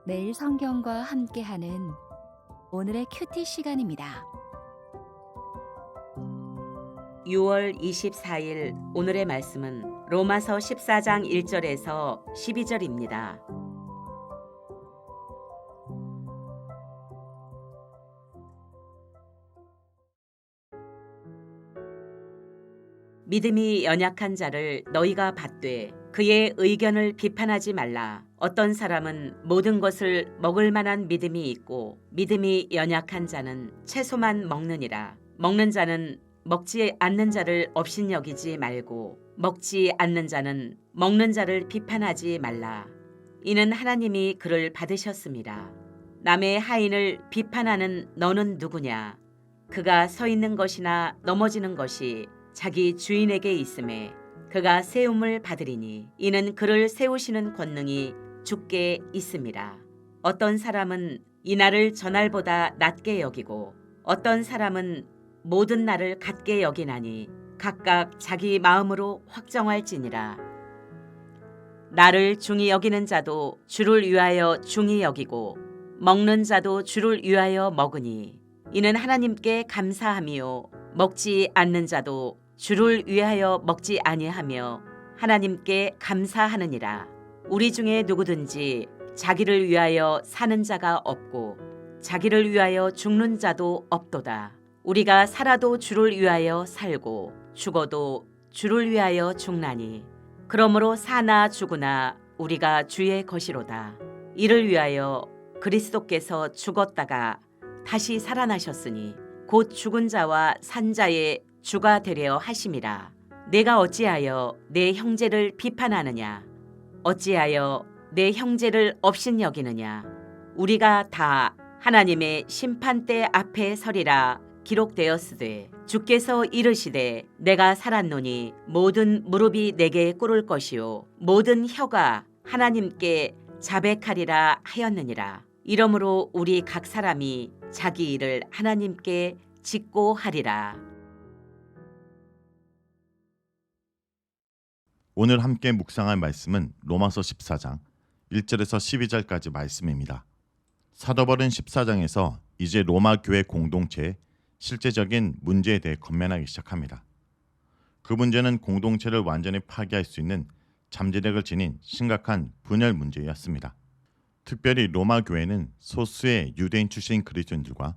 매일 성경과 함께하는 오늘의 큐티 시간입니다. 6월 24일 오늘의 말씀은 로마서 14장 1절에서 12절입니다. 믿음이 연약한 자를 너희가 받되 그의 의견을 비판하지 말라. 어떤 사람은 모든 것을 먹을 만한 믿음이 있고 믿음이 연약한 자는 채소만 먹느니라. 먹는 자는 먹지 않는 자를 업신여기지 말고 먹지 않는 자는 먹는 자를 비판하지 말라. 이는 하나님이 그를 받으셨습니다. 남의 하인을 비판하는 너는 누구냐? 그가 서 있는 것이나 넘어지는 것이 자기 주인에게 있음에 그가 세움을 받으리니 이는 그를 세우시는 권능이 주께 있음이라. 어떤 사람은 이 날을 저날보다 낮게 여기고 어떤 사람은 모든 날을 같게 여기나니 각각 자기 마음으로 확정할지니라. 나를 중히 여기는 자도 주를 위하여 중히 여기고 먹는 자도 주를 위하여 먹으니 이는 하나님께 감사함이요 먹지 않는 자도 주를 위하여 먹지 아니하며 하나님께 감사하느니라. 우리 중에 누구든지 자기를 위하여 사는 자가 없고 자기를 위하여 죽는 자도 없도다. 우리가 살아도 주를 위하여 살고 죽어도 주를 위하여 죽나니 그러므로 사나 죽으나 우리가 주의 것이로다. 이를 위하여 그리스도께서 죽었다가 다시 살아나셨으니 곧 죽은 자와 산 자의 주가 되려 하심이라. 내가 어찌하여 내 형제를 비판하느냐? 어찌하여 내 형제를 업신여기느냐? 우리가 다 하나님의 심판대 앞에 서리라 기록되었으되 주께서 이르시되 내가 살았노니 모든 무릎이 내게 꿇을 것이요 모든 혀가 하나님께 자백하리라 하였느니라. 이러므로 우리 각 사람이 자기 일을 하나님께 짓고 하리라. 오늘 함께 묵상할 말씀은 로마서 14장 1절에서 12절까지 말씀입니다. 사도 바울은 14장에서 이제 로마 교회 공동체의 실제적인 문제에 대해 권면하기 시작합니다. 그 문제는 공동체를 완전히 파괴할 수 있는 잠재력을 지닌 심각한 분열 문제였습니다. 특별히 로마 교회는 소수의 유대인 출신 그리스도인들과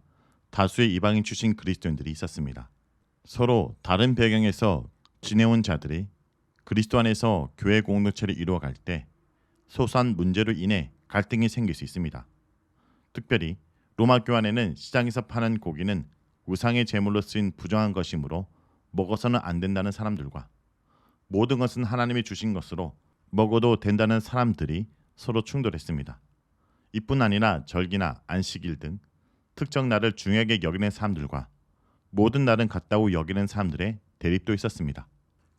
다수의 이방인 출신 그리스도인들이 있었습니다. 서로 다른 배경에서 지내온 자들이 그리스도 안에서 교회 공동체를 이루어갈 때 소소한 문제로 인해 갈등이 생길 수 있습니다. 특별히 로마 교회 안에는 시장에서 파는 고기는 우상의 제물로 쓰인 부정한 것이므로 먹어서는 안 된다는 사람들과 모든 것은 하나님이 주신 것으로 먹어도 된다는 사람들이 서로 충돌했습니다. 이뿐 아니라 절기나 안식일 등 특정 날을 중요하게 여기는 사람들과 모든 날은 같다고 여기는 사람들의 대립도 있었습니다.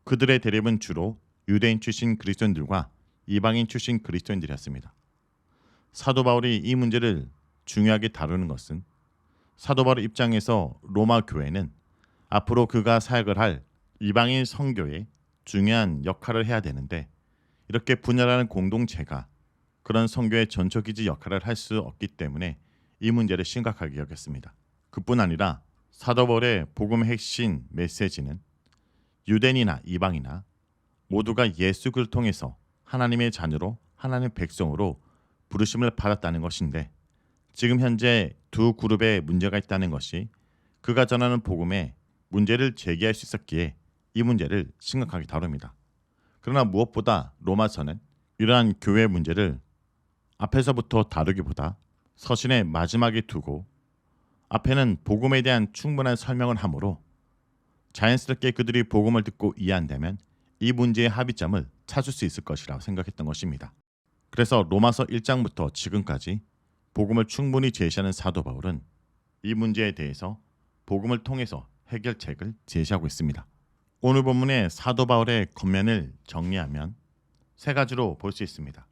그들의 대립은 주로 유대인 출신 그리스도인들과 이방인 출신 그리스도인들이었습니다. 사도 바울이 이 문제를 중요하게 다루는 것은 사도 바울 입장에서 로마 교회는 앞으로 그가 사역을 할 이방인 선교에 중요한 역할을 해야 되는데 이렇게 분열하는 공동체가 그런 선교의 전초기지 역할을 할 수 없기 때문에 이 문제를 심각하게 여겼습니다. 그뿐 아니라 사도 바울의 복음의 핵심 메시지는 유대인이나 이방이나 모두가 예수 그리스도를 통해서 하나님의 자녀로 하나님의 백성으로 부르심을 받았다는 것인데 지금 현재 두 그룹의 문제가 있다는 것이 그가 전하는 복음에 문제를 제기할 수 있었기에 이 문제를 심각하게 다룹니다. 그러나 무엇보다 로마서는 이러한 교회 문제를 앞에서부터 다루기보다 서신의 마지막에 두고 앞에는 복음에 대한 충분한 설명을 하므로 자연스럽게 그들이 복음을 듣고 이해한다면 이 문제의 합의점을 찾을 수 있을 것이라고 생각했던 것입니다. 그래서 로마서 1장부터 지금까지 복음을 충분히 제시하는 사도 바울은 이 문제에 대해서 복음을 통해서 해결책을 제시하고 있습니다. 오늘 본문의 사도 바울의 권면을 정리하면 세 가지로 볼 수 있습니다.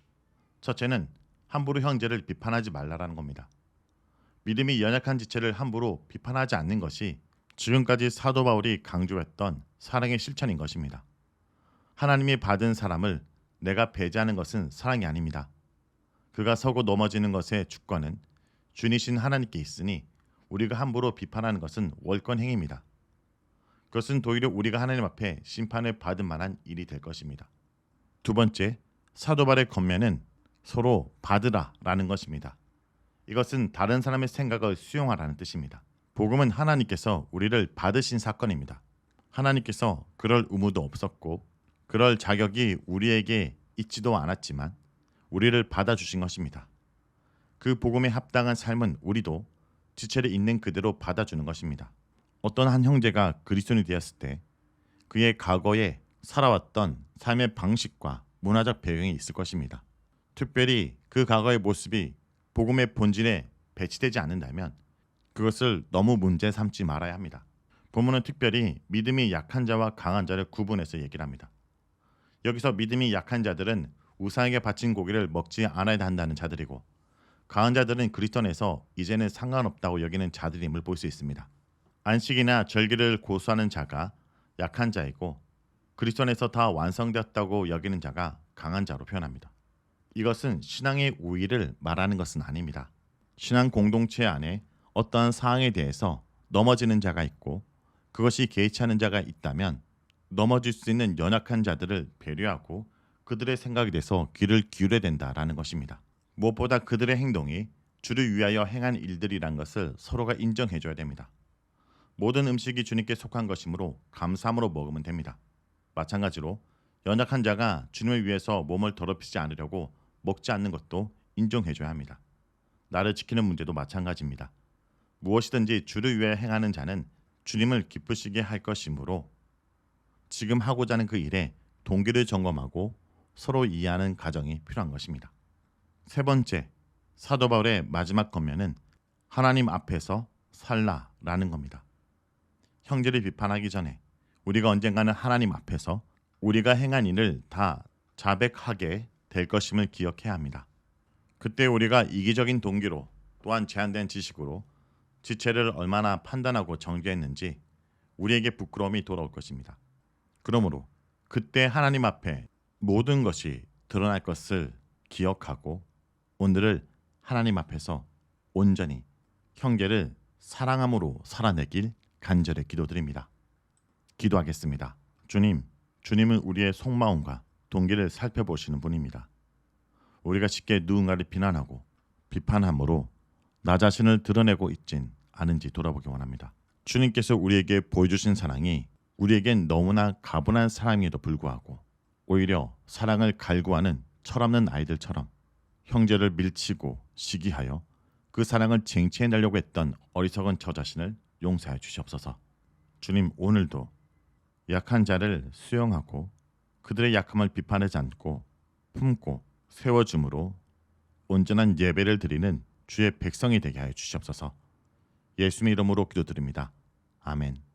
첫째는 함부로 형제를 비판하지 말라라는 겁니다. 믿음이 연약한 지체를 함부로 비판하지 않는 것이 지금까지 사도 바울이 강조했던 사랑의 실천인 것입니다. 하나님이 받은 사람을 내가 배제하는 것은 사랑이 아닙니다. 그가 서고 넘어지는 것의 주권은 주니신 하나님께 있으니 우리가 함부로 비판하는 것은 월권 행위입니다. 그것은 도리어 우리가 하나님 앞에 심판을 받을 만한 일이 될 것입니다. 두 번째, 사도 바울의 권면은 서로 받으라라는 것입니다. 이것은 다른 사람의 생각을 수용하라는 뜻입니다. 복음은 하나님께서 우리를 받으신 사건입니다. 하나님께서 그럴 의무도 없었고 그럴 자격이 우리에게 있지도 않았지만 우리를 받아주신 것입니다. 그 복음에 합당한 삶은 우리도 지체를 있는 그대로 받아주는 것입니다. 어떤 한 형제가 그리스도인이 되었을 때 그의 과거에 살아왔던 삶의 방식과 문화적 배경이 있을 것입니다. 특별히 그 과거의 모습이 복음의 본질에 배치되지 않는다면 그것을 너무 문제 삼지 말아야 합니다. 본문은 특별히 믿음이 약한 자와 강한 자를 구분해서 얘기를 합니다. 여기서 믿음이 약한 자들은 우상에게 바친 고기를 먹지 않아야 한다는 자들이고 강한 자들은 그리스도 안에서 이제는 상관없다고 여기는 자들임을 볼 수 있습니다. 안식이나 절기를 고수하는 자가 약한 자이고 그리스도 안에서 다 완성되었다고 여기는 자가 강한 자로 표현합니다. 이것은 신앙의 우위를 말하는 것은 아닙니다. 신앙 공동체 안에 어떠한 사항에 대해서 넘어지는 자가 있고 그것이 개의치 않은 자가 있다면 넘어질 수 있는 연약한 자들을 배려하고 그들의 생각에 대해서 귀를 기울여야 된다라는 것입니다. 무엇보다 그들의 행동이 주를 위하여 행한 일들이란 것을 서로가 인정해줘야 됩니다. 모든 음식이 주님께 속한 것이므로 감사함으로 먹으면 됩니다. 마찬가지로 연약한 자가 주님을 위해서 몸을 더럽히지 않으려고 먹지 않는 것도 인정해줘야 합니다. 나를 지키는 문제도 마찬가지입니다. 무엇이든지 주를 위해 행하는 자는 주님을 기쁘시게 할 것이므로 지금 하고자 하는 그 일에 동기를 점검하고 서로 이해하는 과정이 필요한 것입니다. 세 번째, 사도 바울의 마지막 권면은 하나님 앞에서 살라라는 겁니다. 형제를 비판하기 전에 우리가 언젠가는 하나님 앞에서 우리가 행한 일을 다 자백하게 될 것임을 기억해야 합니다. 그때 우리가 이기적인 동기로 또한 제한된 지식으로 지체를 얼마나 판단하고 정죄했는지 우리에게 부끄러움이 돌아올 것입니다. 그러므로 그때 하나님 앞에 모든 것이 드러날 것을 기억하고 오늘을 하나님 앞에서 온전히 형제를 사랑함으로 살아내길 간절히 기도드립니다. 기도하겠습니다. 주님은 우리의 속마음과 동기를 살펴보시는 분입니다. 우리가 쉽게 누군가를 비난하고 비판함으로 나 자신을 드러내고 있진 않은지 돌아보기 원합니다. 주님께서 우리에게 보여주신 사랑이 우리에겐 너무나 가분한 사랑임에도 불구하고 오히려 사랑을 갈구하는 철없는 아이들처럼 형제를 밀치고 시기하여 그 사랑을 쟁취해내려고 했던 어리석은 저 자신을 용서해 주시옵소서. 주님, 오늘도 약한 자를 수용하고 그들의 약함을 비판하지 않고 품고 세워줌으로 온전한 예배를 드리는 주의 백성이 되게 하여 주시옵소서. 예수님의 이름으로 기도드립니다. 아멘.